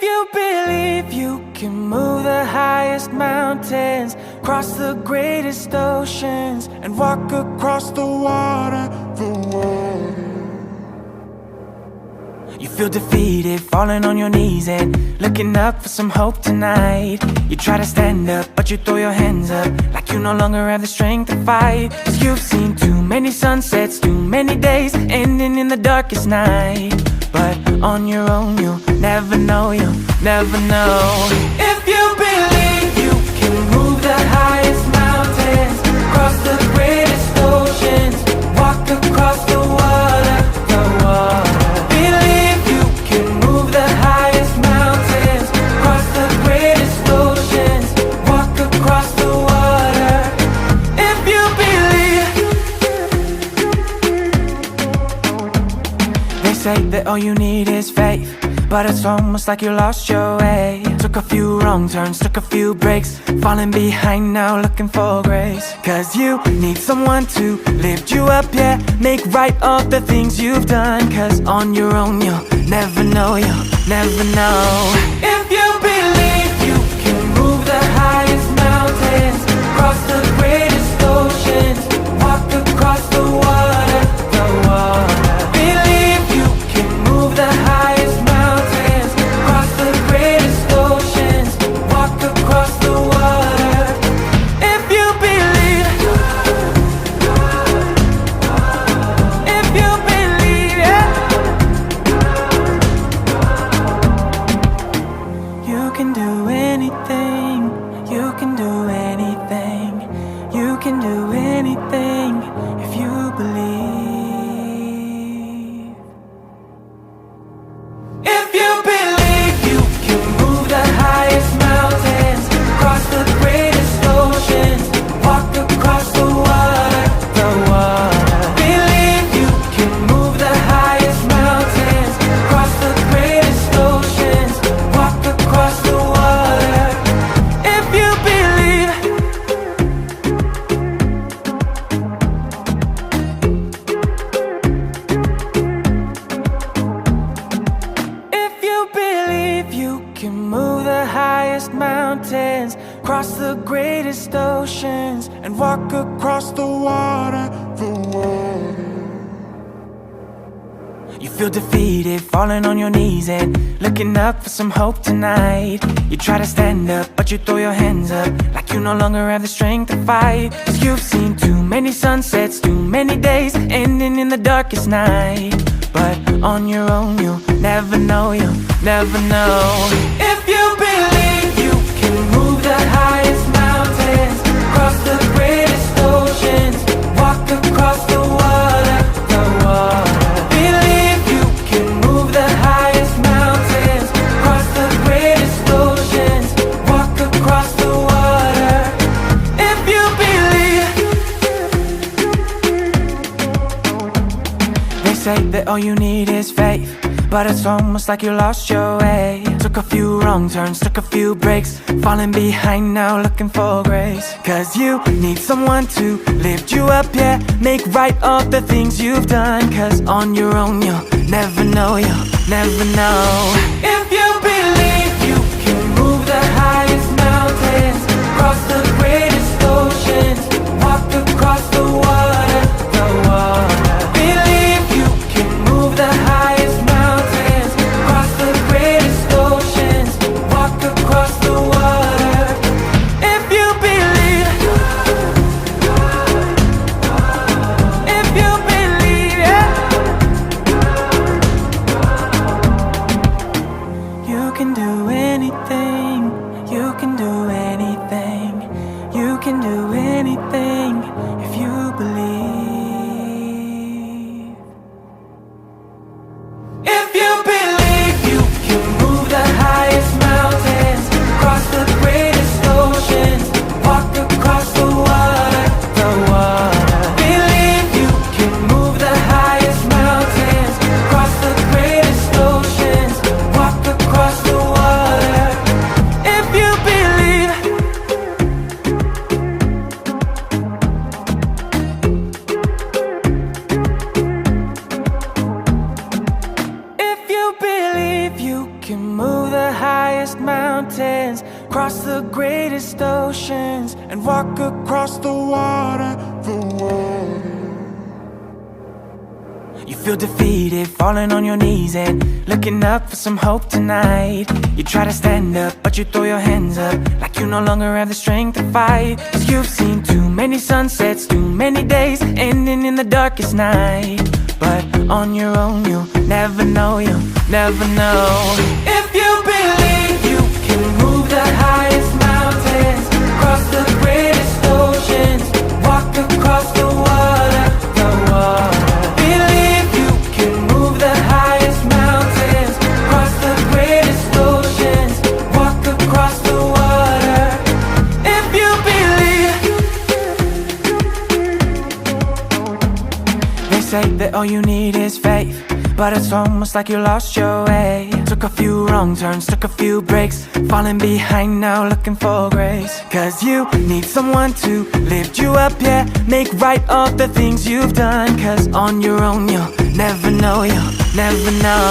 you believe you can move the highest mountains, cross the greatest oceans, and walk across the water, You feel defeated, falling on your knees and looking up for some hope tonight. You try to stand up, but you throw your hands up, like you no longer have the strength to fight. 'Cause you've seen too many sunsets, too many days ending in the darkest night. But on your own you'll never know, you'll never know. If you believe you can move the highest mountains, cross the greatest oceans, walk across the water, Believe you can move the highest mountains, cross the greatest oceans, walk across the water. If you believe. They say that all you need is faith, but it's almost like you lost your way. Took a few wrong turns, took a few breaks, falling behind now looking for grace. 'Cause you need someone to lift you up, yeah, make right all the things you've done. 'Cause on your own you'll never know, you'll never know. If you believe you can move the highest mountains, cross the greatest oceans, walk across the water, Believe you can move the highest mountains, cross the greatest oceans, walk across the water. If you believe. If you believe, yeah. You can do anything, you can do anything, you can do anything if you believe. If you believe you can move the highest mountains, cross the greatest oceans, walk across the water, Believe you can move the highest mountains, cross the greatest oceans, walk across the water. If you believe. If you believe you can move the highest mountains, cross the greatest oceans, and walk across the water, You feel defeated, falling on your knees and looking up for some hope tonight. You try to stand up, but you throw your hands up, like you no longer have the strength to fight. 'Cause you've seen too many sunsets, too many days ending in the darkest night. But on your own you'll never know, you'll never know. If you believe you can move the highest mountains, cross the greatest oceans, walk across the water, Believe you can move the highest mountains, cross the greatest oceans, walk across the water. If you believe. They say that all you need is faith, but it's almost like you lost your way. Took a few wrong turns, took a few breaks, falling behind now looking for grace. 'Cause you need someone to lift you up, yeah, make right all the things you've done. 'Cause on your own you'll never know, you'll never know. If you believe you can move the highest mountains, cross the greatest oceans, walk across the water, Believe you can move the highest mountains, cross the greatest oceans, walk across the water. If you believe. If you believe, yeah. You can do anything, you can do anything, you can do anything if you believe. If you believe you can move the highest mountains, cross the greatest oceans, walk across the water, Believe you can move the highest mountains, cross the greatest oceans, walk across the water. move the highest mountains, cross the greatest oceans, and walk across the water, the water. You feel defeated, falling on your knees and looking up for some hope tonight. You try to stand up, but you throw your hands up, like you no longer have the strength to fight. 'Cause you've seen too many sunsets, too many days ending in the darkest night. But on your own you'll never know, you'll never know. If you believe you can move the highest mountains, cross the greatest oceans, walk across the water, the water. Believe you can move the highest mountains, cross the greatest oceans, walk across the water. If you believe. They say that all you need is faith, but it's almost like you lost your way. Took a few wrong turns, took a few breaks, falling behind now looking for grace. 'Cause you need someone to lift you up, yeah, make right all the things you've done. 'Cause on your own you'll never know, you'll never know.